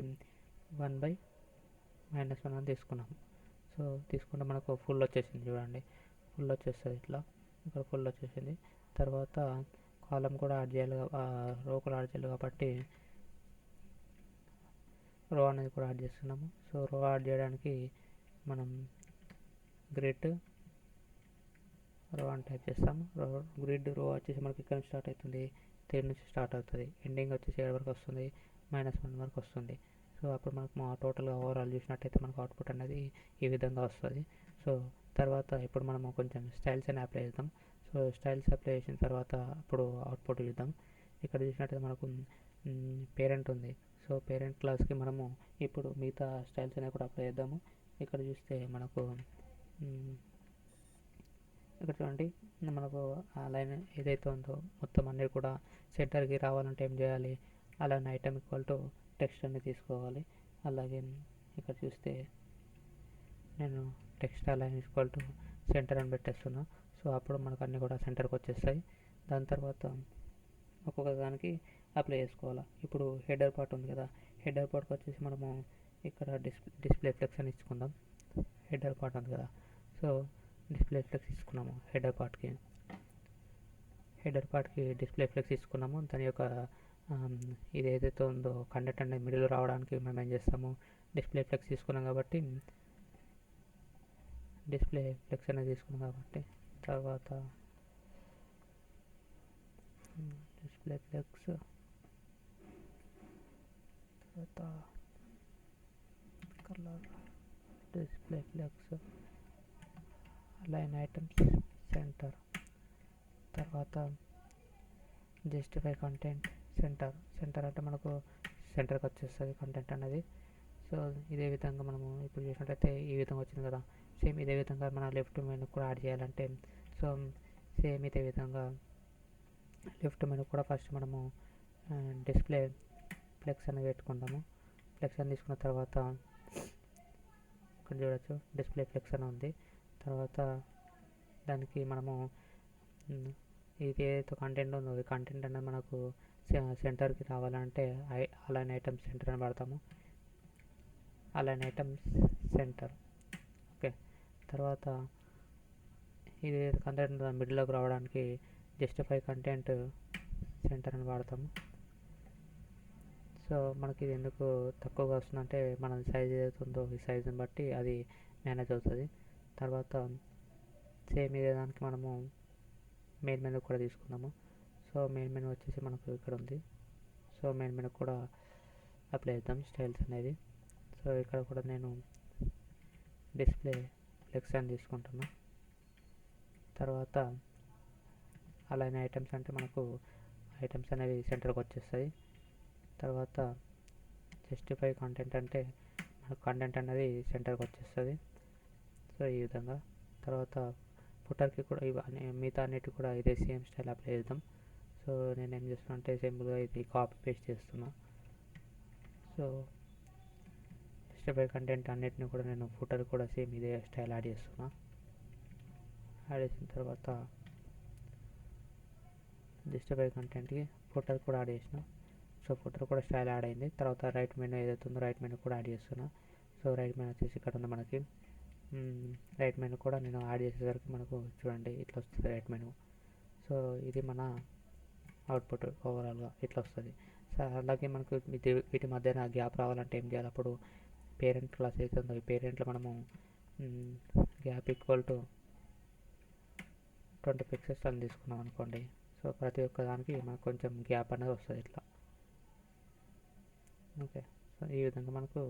1/-1 అని తీసుకున్నాము. సో తీసుకుంటే మనకు ఫుల్ వచ్చేసింది. చూడండి, ఫుల్ వచ్చేస్తుంది ఇట్లా. ఇక్కడ ఫుల్ వచ్చేసింది. తర్వాత కాలం కూడా యాడ్ చేయాలి, రో కూడా యాడ్ చేయాలి కాబట్టి రో అనేది కూడా యాడ్ చేస్తున్నాము. సో రో యాడ్ చేయడానికి మనం గ్రిడ్ రో అని టైప్ చేస్తాము. గ్రిడ్ రో వచ్చేసి మనకి ఇక్కడ నుంచి స్టార్ట్ అవుతుంది, 3 నుంచి స్టార్ట్ అవుతుంది, ఎండింగ్ వచ్చేసి 7 వరకు వస్తుంది, -1 వరకు వస్తుంది. సో అప్పుడు మనకు మా టోటల్గా ఓవరాల్ చూసినట్టయితే మనకు అవుట్పుట్ అనేది ఈ విధంగా వస్తుంది. సో తర్వాత ఇప్పుడు మనము కొంచెం స్టైల్స్ అని అప్లై చేద్దాం. సో స్టైల్స్ అప్లై చేసిన తర్వాత అప్పుడు అవుట్పుట్ చూద్దాం. ఇక్కడ చూసినట్టయితే మనకు పేరెంట్ ఉంది. సో పేరెంట్ క్లాస్కి మనము ఇప్పుడు మిగతా స్టైల్స్ అనేవి కూడా అప్లై చేద్దాము. ఇక్కడ చూస్తే మనకు ఇక్కడ చూడండి, మనకు ఆ లైన్ ఏదైతే ఉందో మొత్తం అన్నీ కూడా సెంటర్కి రావాలంటే ఏం చేయాలి, అలానే ఐటమ్ ఈక్వల్ టు టెక్స్ట్ అని తీసుకోవాలి. అలాగే ఇక్కడ చూస్తే నేను text align equal to centre అని పెట్టేస్తున్నా. సో అప్పుడు మనకు అన్నీ కూడా సెంటర్కి వచ్చేస్తాయి. దాని తర్వాత ఒక్కొక్క దానికి అప్లై చేసుకోవాలి. ఇప్పుడు హెడర్ పార్ట్ ఉంది కదా, హెడర్ పార్ట్కి వచ్చేసి మనము ఇక్కడ డిస్ప్లే ఫ్లెక్స్ అని ఇచ్చుకుందాం. హెడర్ పార్ట్ ఉంది కదా, సో డిస్ప్లే ఫ్లెక్స్ ఇచ్చుకున్నాము. హెడర్ పార్ట్కి డిస్ప్లే ఫ్లెక్స్ ఇచ్చుకున్నాము. దాని యొక్క ఇది ఏదైతే ఉందో కంటెంట్ అనేది మిడిల్ రావడానికి మనం ఏం చేస్తాము, డిస్ప్లే ఫ్లెక్స్ తీసుకున్నాం కాబట్టి తర్వాత డిస్ప్లే ఫ్లెక్స్ తర్వాత colour display flex line items centre తర్వాత జస్టిఫై కంటెంట్ సెంటర్ అంటే మనకు సెంటర్కి వచ్చేస్తుంది కంటెంట్ అనేది. సో ఇదే విధంగా మనము ఇప్పుడు చూసినట్టయితే ఈ విధంగా వచ్చింది కదా. సేమ్ ఇదే విధంగా మన లెఫ్ట్ మెనూ కూడా యాడ్ చేయాలంటే సో సేమ్ ఇదే విధంగా లెఫ్ట్ మెనూ కూడా ఫస్ట్ మనము డిస్ప్లే ఫ్లెక్స్ అనేది పెట్టుకుందాము. ఫ్లెక్స్ అని తీసుకున్న తర్వాత ఇక్కడ చూడొచ్చు డిస్ప్లే ఫ్లెక్స్ అని ఉంది. తర్వాత దానికి మనము ఇది ఏదైతే కంటెంట్ ఉందో ఈ కంటెంట్ అనేది మనకు సెంటర్కి రావాలంటే అలైన్ ఐటమ్స్ సెంటర్ అని వాడతాము. Align items centre. ఓకే, తర్వాత ఇది కంటెంట్ మిడిల్లోకి రావడానికి జస్టిఫై కంటెంట్ సెంటర్ అని వాడతాము. సో మనకి ఇది ఎందుకు తక్కువగా వస్తుందంటే మన సైజ్ ఏదైతే ఉందో ఈ సైజుని బట్టి అది మేనేజ్ అవుతుంది. తర్వాత సేమ్ ఇదే దానికి మనము మెయిన్ మెనూ కూడా తీసుకుందాము. సో మెయిన్ మెనూ వచ్చేసి మనకు ఇక్కడ ఉంది. సో మెయిన్ మెనూ కూడా అప్లై చేద్దాం స్టైల్స్ అనేది. సో ఇక్కడ కూడా నేను డిస్ప్లే ఫ్లెక్స్ అని తీసుకుంటున్నా. తర్వాత అలానే ఐటమ్స్ అంటే మనకు ఐటమ్స్ అనేవి సెంటర్కి వచ్చేస్తాయి. తర్వాత జస్టిఫై కంటెంట్ అంటే మనకు కంటెంట్ అనేది సెంటర్కి వచ్చేస్తుంది. సో ఈ విధంగా తర్వాత ఫుటర్కి కూడా మిగతా అన్నిటి కూడా ఇదే సేమ్ స్టైల్ అప్లై చేద్దాం. సో నేను ఏం చేస్తున్నా అంటే సింపుల్గా ఇది కాపీ పేస్ట్ చేస్తున్నా. సో జస్టిఫై కంటెంట్ అన్నిటిని కూడా నేను ఫుటర్ కూడా సేమ్ ఇదే స్టైల్ యాడ్ చేస్తున్నా. యాడ్ చేసిన తర్వాత జస్టిఫై కంటెంట్కి ఫుటర్ కూడా యాడ్ చేసిన. సో ఫుటర్ కూడా స్టైల్ యాడ్ అయింది. తర్వాత రైట్ మెనూ ఏదైతే ఉందో రైట్ మెనూ కూడా యాడ్ చేస్తున్నా. సో రైట్ మెనూ వచ్చేసి ఇక్కడ ఉంది మనకి. రైట్ మెనూ కూడా నేను యాడ్ చేసేసరికి మనకు చూడండి ఇట్లా వస్తుంది రైట్ మెనూ. సో ఇది మన అవుట్పుట్ ఓవరాల్గా ఇట్లా వస్తుంది. సో అలాగే మనకు వీటి మధ్యన గ్యాప్ రావాలంటే ఏం చేయాలి, అప్పుడు పేరెంట్ క్లాస్ అయితే ఉందో ఈ పేరెంట్లో మనము గ్యాప్ ఈక్వల్ టు 20 పిక్సెల్స్ అని తీసుకున్నాం అనుకోండి. సో ప్రతి ఒక్క దానికి మనకు కొంచెం గ్యాప్ అనేది వస్తుంది ఇట్లా. ఓకే, సో ఈ విధంగా మనకు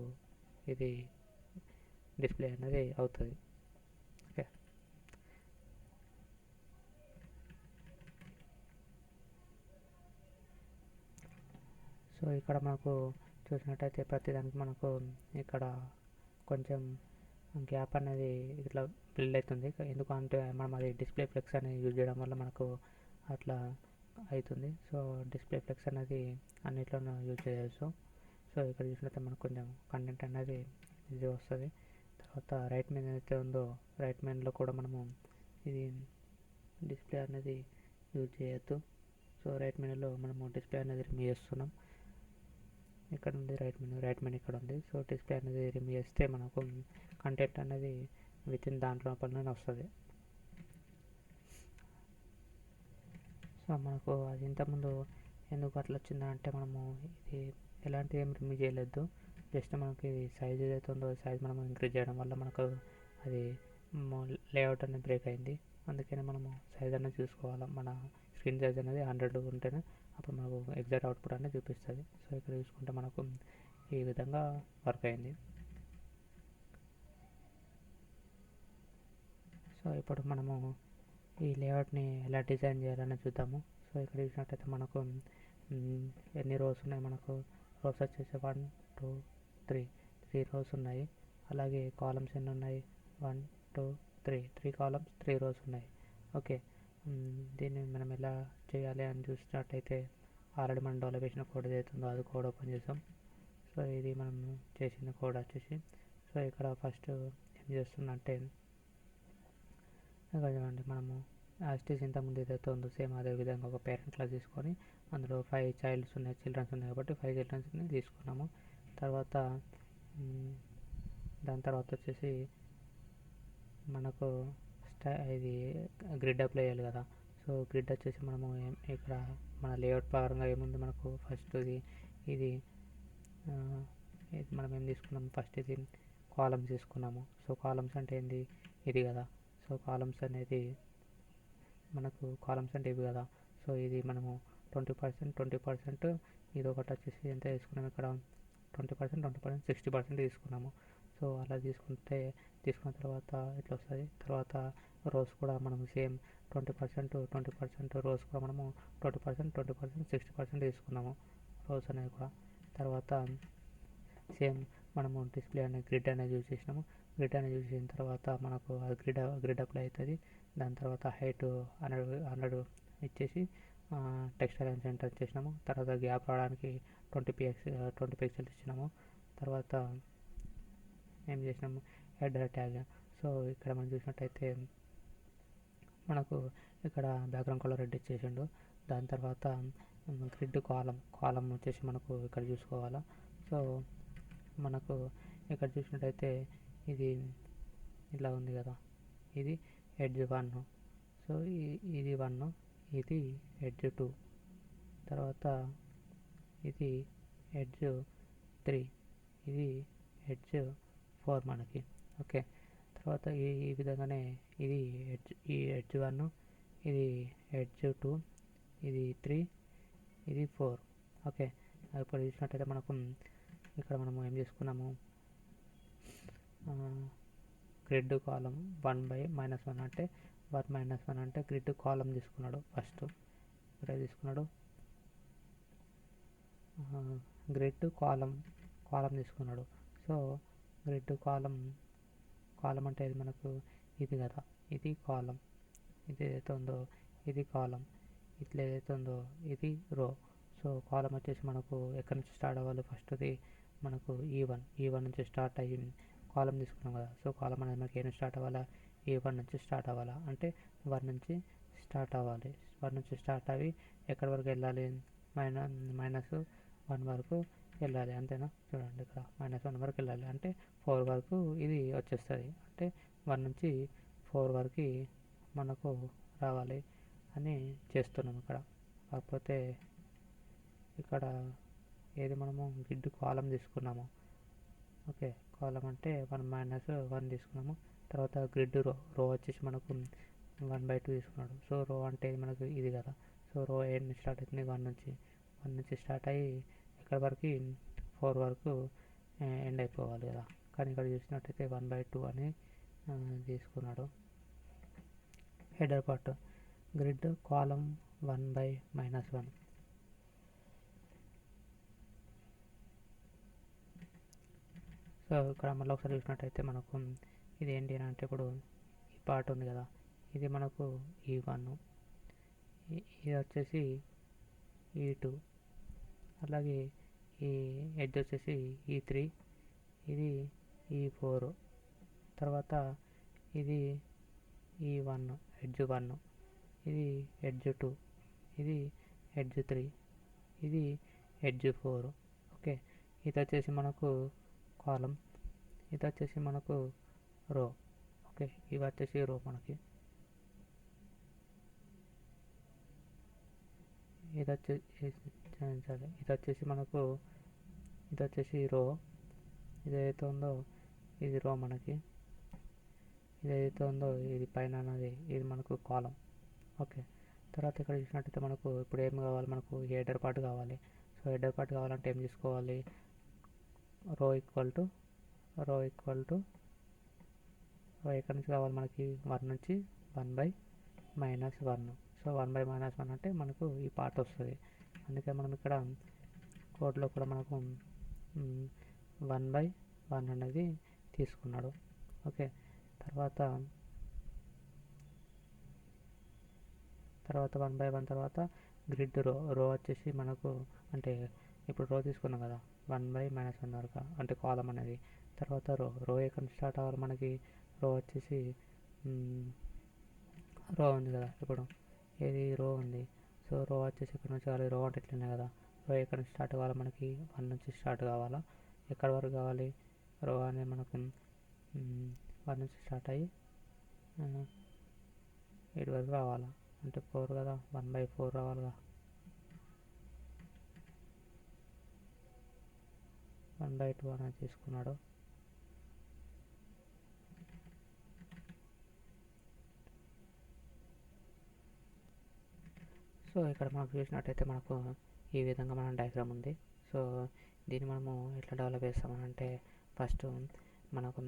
ఇది డిస్ప్లే అనేది అవుతుంది. ఓకే, సో ఇక్కడ మనకు చూసినట్టయితే ప్రతిదానికి మనకు ఇక్కడ కొంచెం గ్యాప్ అనేది ఇట్లా బిల్డ్ అవుతుంది. ఎందుకంటే మనం అది డిస్ప్లే ఫ్లెక్స్ అనేది యూజ్ చేయడం వల్ల మనకు అట్లా అవుతుంది. సో డిస్ప్లే ఫ్లెక్స్ అనేది అన్నిట్లోనూ యూజ్ చేయవచ్చు. సో ఇక్కడ చూసినట్లయితే మనకు కొంచెం కంటెంట్ అనేది ఇది వస్తుంది. తర్వాత రైట్ మెయిన్ అయితే ఉందో రైట్ మెయిన్లో కూడా మనము ఇది డిస్ప్లే అనేది యూజ్ చేయొద్దు. సో రైట్ మెనూలో మనము డిస్ప్లే అనేది రిమూవ్ చేస్తున్నాం. ఇక్కడ ఉంది రైట్ మెనూ ఇక్కడ ఉంది. సో డిస్ప్లే అనేది రిమూవ్ చేస్తే మనకు కంటెంట్ అనేది విత్ ఇన్ దాంట్లో లోపలనే వస్తుంది. సో మనకు అది ఇంతకుముందు ఎందుకు అట్లా వచ్చిందంటే మనము ఇది ఎలాంటి ఏం రిమూవ్ చేయలేదు. జస్ట్ మనకి సైజ్ ఏదైతే ఉందో సైజ్ మనం ఇంక్రీజ్ చేయడం వల్ల మనకు అది లేఅవుట్ అనేది బ్రేక్ అయింది. అందుకని మనము సైజ్ అనేది చూసుకోవాలి. మన స్క్రీన్ సైజ్ అనేది 100 ఉంటేనే అప్పుడు మనకు ఎగ్జాక్ట్ అవుట్పుట్ అనేది చూపిస్తుంది. సో ఇక్కడ చూసుకుంటే మనకు ఈ విధంగా వర్క్ అయింది. సో ఇప్పుడు మనము ఈ లేఅవుట్ని ఎలా డిజైన్ చేయాలని చూద్దాము. సో ఇక్కడ చూసినట్టయితే మనకు ఎన్ని రోస్ ఉన్నాయి, మనకు రోస్ వచ్చేసి 1 2 3 రోస్ ఉన్నాయి. అలాగే కాలమ్స్ ఎన్ని ఉన్నాయి, 1 2 3 కాలమ్స్ 3 రోస్ ఉన్నాయి. ఓకే, దీన్ని మనం ఎలా చేయాలి అని చూసినట్టయితే ఆల్రెడీ మనం డెవలప్ చేసిన కోడ్ ఏదైతుందో అది కోడ్ ఓపెన్ చేసాం. సో ఇది మనం చేసిన కోడ్ వచ్చేసి, సో ఇక్కడ ఫస్ట్ ఏం చేస్తుందంటే ఇక్కడ చూడండి, మనము యాస్టీస్ ఇంతకుముందు ఏదైతే ఉందో సేమ్ అదే విధంగా ఒక పేరెంట్ క్లాస్ తీసుకొని అందులో 5 చిల్డ్రన్స్ ఉన్నాయి కాబట్టి 5 చిల్డ్రన్స్ని తీసుకున్నాము. తర్వాత దాని తర్వాత వచ్చేసి మనకు ఇది గ్రిడ్ అప్లై చేయాలి కదా. సో గ్రిడ్ వచ్చేసి మనము ఇక్కడ మన లేఅవుట్ పరంగా ఏముంది, మనకు ఫస్ట్ ఇది మనం ఏం తీసుకున్నాము, ఫస్ట్ ఇది కాలమ్స్ తీసుకున్నాము. సో కాలమ్స్ అంటే ఏంది, ఇది కదా. సో కాలమ్స్ అనేది మనకు కాలమ్స్ అంటే ఇవి కదా. సో ఇది మనము 20% ఇది ఒకటి వచ్చేసి ఎంత తీసుకున్నాము, ఇక్కడ 20% 60% తీసుకున్నాము. సో అలా తీసుకున్న తర్వాత ఇట్లా వస్తుంది. తర్వాత రోస్ కూడా మనము సేమ్ 20% రోస్ కూడా మనము 20% 60% తీసుకున్నాము రోస్ అనేది కూడా. తర్వాత సేమ్ మనము డిస్ప్లే అనేది గ్రిడ్ అనేది యూజ్ చేసినాము. గ్రిడ్ అనేది యూజ్ చేసిన తర్వాత మనకు అది గ్రిడ్ అప్లై అవుతుంది. దాని తర్వాత హైట్ 100 ఇచ్చేసి టెక్స్ట్ అలైన్ సెంటర్ ఇచ్చేసినాము. తర్వాత గ్యాప్ రావడానికి 20 పిక్సెల్స్ ఇచ్చినాము. తర్వాత ఏం చేసినాము, హెడర్ ట్యాగ్. సో ఇక్కడ మనం చూసినట్టయితే మనకు ఇక్కడ బ్యాక్గ్రౌండ్ కలర్ రెడ్ ఇచ్చేసిండు. దాని తర్వాత గ్రిడ్ కాలం వచ్చేసి మనకు ఇక్కడ చూసుకోవాలా. సో మనకు ఇక్కడ చూసినట్టయితే ఇది ఇలా ఉంది కదా, ఇది ఎడ్జ్ 1. సో ఇది 1, ఇది ఎడ్జ్ 2, తర్వాత ఇది ఎడ్జ్ 3, ఇది ఎడ్జ్ 4 మనకి. ఓకే, తర్వాత ఈ విధంగానే ఇది ఎడ్జ్ 1, ఇది ఎడ్జ్ 2, ఇది 3, ఇది 4. ఓకే, ఇప్పుడు చూసినట్టయితే మనకు ఇక్కడ మనము ఏం చేసుకున్నాము, గ్రిడ్ కాలం 1/-1 అంటే 1 - 1 అంటే గ్రిడ్ కాలం తీసుకున్నాడు. ఫస్ట్ ఇక్కడ తీసుకున్నాడు గ్రిడ్ కాలం తీసుకున్నాడు. సో గ్రిడ్ కాలం అంటే ఇది మనకు ఇది కదా, ఇది కాలం, ఇది ఏదైతే ఉందో ఇది కాలం, ఇట్లా ఏదైతే ఉందో ఇది రో. సో కాలం వచ్చేసి మనకు ఎక్కడి నుంచి స్టార్ట్ అవ్వాలి, ఫస్ట్ది మనకు ఈ1 నుంచి స్టార్ట్ అయ్యి కాలం తీసుకున్నాం కదా. సో కాలం అనేది మనకి ఏం స్టార్ట్ అవ్వాలా, E1 నుంచి స్టార్ట్ అవ్వాలా, అంటే 1 నుంచి స్టార్ట్ అవ్వాలి. 1 నుంచి స్టార్ట్ అయ్యి ఎక్కడి వరకు వెళ్ళాలి, -1 వరకు వెళ్ళాలి. అంతేనా, చూడండి ఇక్కడ -1 వరకు వెళ్ళాలి అంటే 4 వరకు ఇది వచ్చేస్తుంది. అంటే 1 నుంచి 4 వరకు మనకు రావాలి అని చేస్తున్నాం ఇక్కడ. కాకపోతే ఇక్కడ ఏది మనము గ్రిడ్ కాలం తీసుకున్నాము. ఓకే, కాలం అంటే 1 - 1 తీసుకున్నాము. తర్వాత గ్రిడ్ రో వచ్చేసి మనకు 1/2 తీసుకున్నాడు. సో రో అంటే మనకు ఇది కదా. సో రో ఏడు నుంచి స్టార్ట్ అవుతుంది, వన్ నుంచి స్టార్ట్ అయ్యి ఎక్కడి వరకు 4 వరకు ఎండ్ అయిపోవాలి కదా. కానీ ఇక్కడ చూసినట్టయితే 1/2 అని తీసుకున్నాడు. హెడర్ పార్ట్ గ్రిడ్ కాలం 1/-1. సో ఇక్కడ మళ్ళీ ఒకసారి చూసినట్టయితే మనకు ఇది ఏంటి అని అంటే ఇప్పుడు ఈ పార్ట్ ఉంది కదా, ఇది మనకు E1, ఇది వచ్చేసి E2, అలాగే ఈ ఎడ్జ్ వచ్చేసి E3, ఇది E4, తర్వాత ఇది E1 ఎడ్జ్ 1, ఇది ఎడ్జ్ 2, ఇది ఎడ్జ్ 3, ఇది ఎడ్జ్ 4. ఓకే, ఇది వచ్చేసి మనకు కాలం, ఇది వచ్చేసి మనకు రో. ఓకే, ఇవి వచ్చేసి రో మనకి. ఇది వచ్చేసి మనకు ఇది వచ్చేసి రో. ఇది ఏదైతే ఉందో ఇది రో మనకి. ఇది ఏదైతే ఉందో ఇది పైన అన్నది ఇది మనకు కాలం. ఓకే, తర్వాత ఇక్కడ చూసినట్టయితే మనకు ఇప్పుడు ఏం కావాలి, మనకు హెడర్ పార్ట్ కావాలి. సో హెడర్ పార్ట్ కావాలంటే ఏం తీసుకోవాలి, రో ఈక్వల్ టు ఎక్కడి నుంచి కావాలి మనకి 1 నుంచి 1/-1. సో 1/-1 అంటే మనకు ఈ పార్ట్ వస్తుంది. అందుకే మనం ఇక్కడ కోడ్లో కూడా మనకు 1/1 అనేది తీసుకున్నాడు. ఓకే, తర్వాత 1/1 తర్వాత గ్రిడ్ రో వచ్చేసి మనకు అంటే ఇప్పుడు రో తీసుకున్నాం కదా 1/-1 వరకు అంటే కాలం అనేది. తర్వాత రో ఎక్కడ నుంచి స్టార్ట్ అవ్వాలి మనకి, రో వచ్చేసి రో ఉంది కదా, ఇప్పుడు ఏది రో ఉంది. సో రో వచ్చేసి ఇక్కడ నుంచి కావాలి, రో అంటే ఇట్లనే కదా. రో ఎక్కడ నుంచి స్టార్ట్ కావాలి మనకి, 1 నుంచి స్టార్ట్ కావాలా. ఎక్కడి వరకు కావాలి, రో అనేది మనకు 1 నుంచి స్టార్ట్ అయ్యి 8 వరకు రావాలా, అంటే 4 కదా, 1/4 రావాలిగా. 1/2 అనేది తీసుకున్నాడు. సో ఇక్కడ మనకు చూసినట్టయితే మనకు ఈ విధంగా మన డయాగ్రామ్ ఉంది. సో దీన్ని మనము ఎట్లా డెవలప్ చేస్తామనంటే ఫస్ట్ మనకు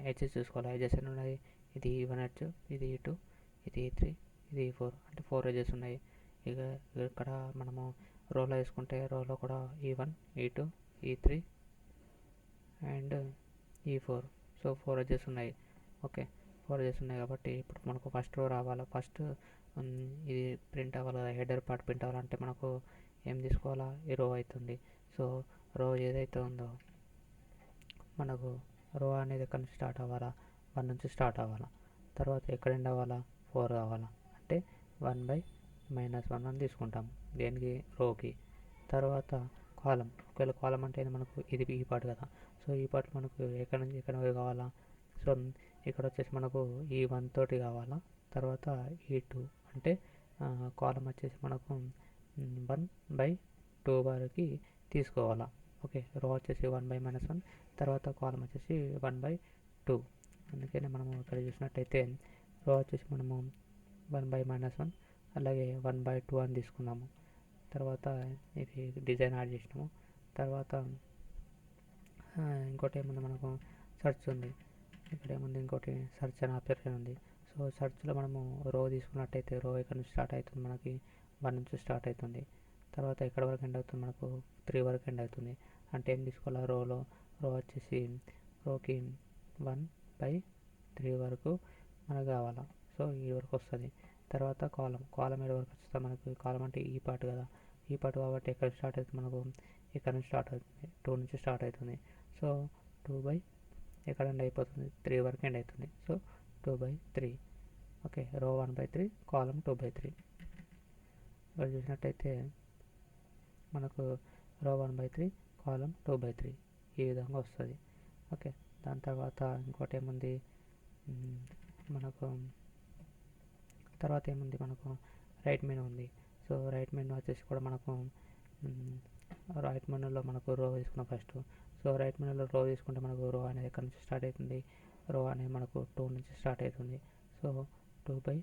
ఎడ్జెస్ చూసుకోవాలి. ఎడ్జెస్ ఎన్ని ఉన్నాయి, ఇది E1 ఎడ్జ్, ఇది E2, ఇది E3, ఇది E4, అంటే 4 ఎడ్జెస్ ఉన్నాయి. ఇక ఇక్కడ మనము రోలో వేసుకుంటే రోలో కూడా E1, E2, E3 and E4. So 4 edges ఉన్నాయి. ఓకే, 4 ఎడ్జెస్ ఉన్నాయి కాబట్టి ఇప్పుడు మనకు ఫస్ట్ రో రావాలి. ఫస్ట్ ఇది ప్రింట్ అవ్వాలి కదా, హెడర్ పార్ట్ ప్రింట్ అవ్వాలంటే మనకు ఏం తీసుకోవాలా, ఈ రో అవుతుంది. సో రో ఏదైతే ఉందో మనకు రో అనేది ఎక్కడి నుంచి స్టార్ట్ అవ్వాలా, 1 నుంచి స్టార్ట్ అవ్వాలా. తర్వాత ఎక్కడ ఎండ్ అవ్వాలా, 4 కావాలా, అంటే 1/-1 అని తీసుకుంటాం దేనికి, రోకి. తర్వాత కాలం, ఒకవేళ కాలం అంటే మనకు ఇది ఈ పార్ట్ కదా. సో ఈ పార్ట్ మనకు ఎక్కడి నుంచి ఎక్కడ కావాలా, సో ఇక్కడ వచ్చేసి మనకు E1 తోటి కావాలా. తర్వాత E2 అంటే కాలం వచ్చేసి మనకు 1/2 వరకు తీసుకోవాలా. ఓకే, రో వచ్చేసి 1/-1, తర్వాత కాలం వచ్చేసి 1/2. అందుకనే మనము ఇక్కడ చూసినట్టయితే రో వచ్చేసి మనము 1/-1 అలాగే 1/2 అని తీసుకున్నాము. తర్వాత ఇది డిజైన్ యాడ్ చేసినాము. తర్వాత ఇంకోటి ఏముంది, మనకు సెర్చ్ ఉంది. ఇక్కడ ఏముంది, ఇంకోటి సెర్చ్ అని ఆప్షన్ ఉంది. సో సెర్చ్లో మనము రో తీసుకున్నట్టయితే రో ఇక్కడ నుంచి స్టార్ట్ అవుతుంది మనకి, 1 నుంచి స్టార్ట్ అవుతుంది. తర్వాత ఎక్కడ వరకు ఎండ్ అవుతుంది, మనకు 3 వరకు ఎండ్ అవుతుంది. అంటే ఏం తీసుకోవాలా, రో వచ్చేసి రోకి 1/3 వరకు మనకు కావాలా. సో ఈ వరకు వస్తుంది. తర్వాత కాలం ఏడు వరకు వస్తుంది మనకు. కాలం అంటే ఈ పార్ట్ కదా, ఈ పార్ట్ కాబట్టి ఎక్కడ స్టార్ట్ అవుతుంది మనకు, ఇక్కడ నుంచి స్టార్ట్ అవుతుంది, 2 నుంచి స్టార్ట్ అవుతుంది. సో 2 ఎక్కడ ఎండ్ అయిపోతుంది, 3 వరకు ఎండ్ అవుతుంది. సో 2/3. ఓకే, రో 1/3, కాలం 2/3. ఇక్కడ చూసినట్టయితే మనకు రో 1/3, కాలం 2/3 ఈ విధంగా వస్తుంది. ఓకే, దాని తర్వాత ఇంకోటి ఏముంది మనకు, తర్వాత ఏముంది మనకు రైట్ మెనూ ఉంది. సో రైట్ మెనూ వచ్చేసి కూడా మనకు రైట్ మెనూలో మనకు రో తీసుకున్నాం ఫస్ట్. సో రైట్ మెనూలో రో తీసుకుంటే మనకు రో అనేది ఎక్కడి నుంచి స్టార్ట్ అవుతుంది, రో అనేది మనకు 2 నుంచి స్టార్ట్ అవుతుంది. సో 2 బై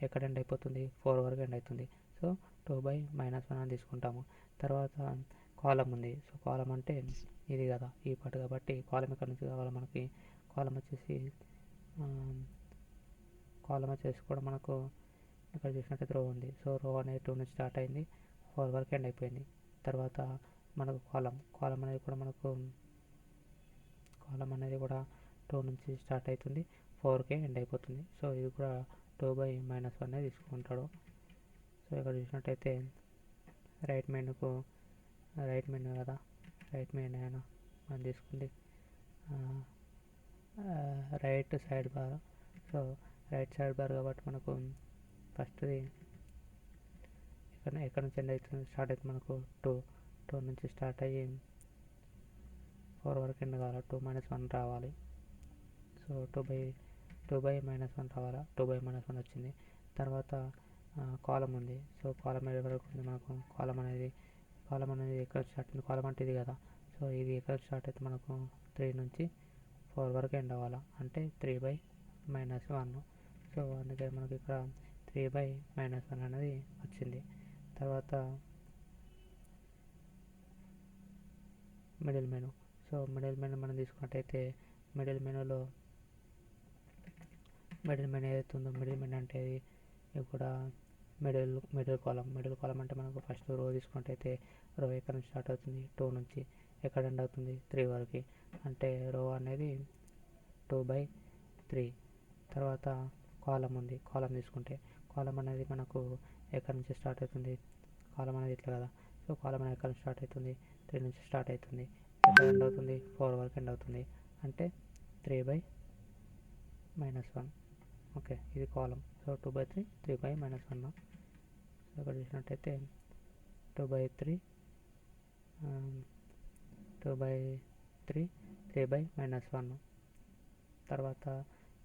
ఎక్కడ ఎండ్ అయిపోతుంది, 4 వరకు ఎండ్ అవుతుంది. సో 2 బై -1 అని తీసుకుంటాము. తర్వాత కాలం ఉంది. సో కాలం అంటే ఇది కదా, ఈ పార్ట్ కాబట్టి కాలం ఎక్కడి నుంచి కావాలి మనకి, కాలం వచ్చేసి కూడా మనకు ఇక్కడ చూసినట్టయితే రో ఉంది. సో రో అనేది 2 నుంచి స్టార్ట్ అయింది, 4 వరకు ఎండ్ అయిపోయింది. తర్వాత మనకు కాలం అనేది కూడా మనకు కాలం అనేది కూడా 2 నుంచి స్టార్ట్ అవుతుంది, 4కే ఎండ్ అయిపోతుంది. సో ఇది కూడా 2 బై -1 తీసుకుంటాడు. సో ఇక్కడ చూసినట్టయితే రైట్ మెయిన్ కదా, రైట్ మెయిన్ అయినా మనం తీసుకుంది right side bar. So right side bar కాబట్టి మనకు ఫస్ట్ది ఎక్కడ నుంచి ఎండ్ అవుతుంది, స్టార్ట్ అవుతుంది మనకు 2 నుంచి స్టార్ట్ అయ్యి 4 వరకు ఎండ్ కావాలి, 2 - 1 రావాలి. సో 2 బై -1 రావాలా, 2 బై -1 వచ్చింది. తర్వాత కాలం ఉంది. సో కాలం వరకు ఉంది మనకు, కాలం అనేది ఎక్కడ స్టార్ట్ అయింది, కాలం అంటే ఇది కదా. సో ఇది ఎక్కడ స్టార్ట్ అయితే మనకు 3 నుంచి 4 వరకు ఎండ్ అవ్వాలి, అంటే 3 బై -1. సో అందుకే మనకి ఇక్కడ 3 బై -1 అనేది వచ్చింది. తర్వాత middle menu. So middle menu మనం తీసుకున్నట్టయితే మిడిల్ మెనూ ఏదైతే ఉందో, మిడిల్ మెనూ అంటే ఇది కూడా మిడిల్ కాలం అంటే మనకు ఫస్ట్ రో తీసుకున్నట్టయితే రో ఎక్కడ నుంచి స్టార్ట్ అవుతుంది, 2 నుంచి ఎక్కడ ఎండ్ అవుతుంది, 3 వరకు, అంటే రో అనేది 2 బై 3. తర్వాత కాలం ఉంది. కాలం తీసుకుంటే కాలం అనేది మనకు ఎక్కడి నుంచి స్టార్ట్ అవుతుంది, కాలం అనేది ఇట్లా కదా. సో కాలం అనేది ఎక్కడ నుంచి స్టార్ట్ అవుతుంది, 3 నుంచి స్టార్ట్ అవుతుంది, ఎక్కడ ఎండ్ అవుతుంది, 4 వరకు ఎండ్ అవుతుంది, అంటే 3 బై -1. ఓకే, ఇది column. So 2 by 3, 3 by -1. So ఇక్కడ చూసినట్టయితే 2 బై 3, 2 బై 3, 3 బై -1. తర్వాత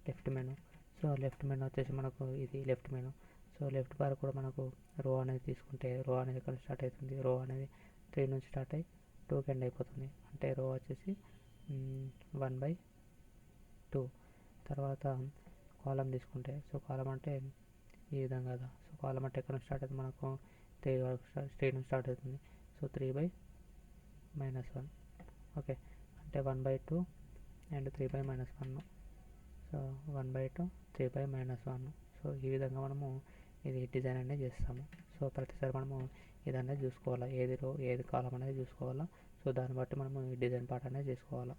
left menu. So left menu వచ్చేసి మనకు ఇది left menu. So left bar కూడా మనకు రో అనేది తీసుకుంటే రో అనేది ఎక్కడ స్టార్ట్ అవుతుంది, రో అనేది 3 నుంచి స్టార్ట్ అయ్యి 2కి ఎండ్ అయిపోతుంది, అంటే రో వచ్చేసి 1 బై 2. తర్వాత కాలం తీసుకుంటే, సో కాలం అంటే ఈ విధంగా కదా. సో కాలం అంటే ఎక్కడ నుంచి స్టార్ట్ అవుతుంది మనకు 3 వరకు 3 నుంచి స్టార్ట్ అవుతుంది. So 3 by -1. ఓకే, అంటే 1 by 2 and 3 by -1. So 1 by 2, 3 by -1. So ఈ విధంగా మనము ఇది డిజైన్ అనేది చేస్తాము. సో ప్రతిసారి మనము ఇది అనేది చూసుకోవాలా, ఏది రో ఏది కాలం అనేది చూసుకోవాలా. సో దాన్ని బట్టి మనము ఈ డిజైన్ పార్ట్ అనేది చేసుకోవాలా.